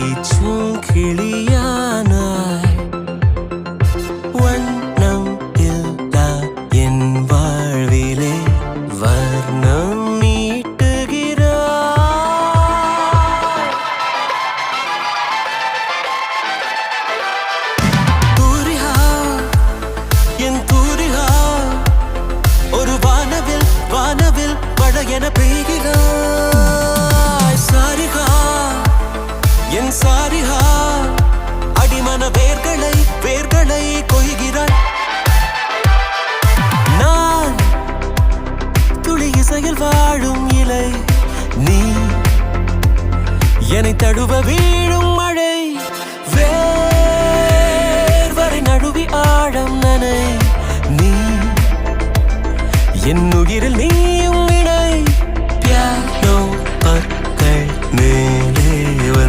பேச்சும் கிளியானாய் வண்ணம் இல்லா என் வாழ்விலே வர்ணம் மீட்டுகிறாய் தூரிகா என் தூரிகா ஒரு வானவில் வானவில் மழை என பெய்கிறாய் சாரிகா என் சாரிகா அடிமன வேர்களை வேர்களை கொய்கிறாய் நான் துளி இசையில் வாழும் இலை நீ என்னை தழுவ வீழும் மழை வேர்வரை நழுவி ஆழம் நனை நீ என் உயிரில் நீ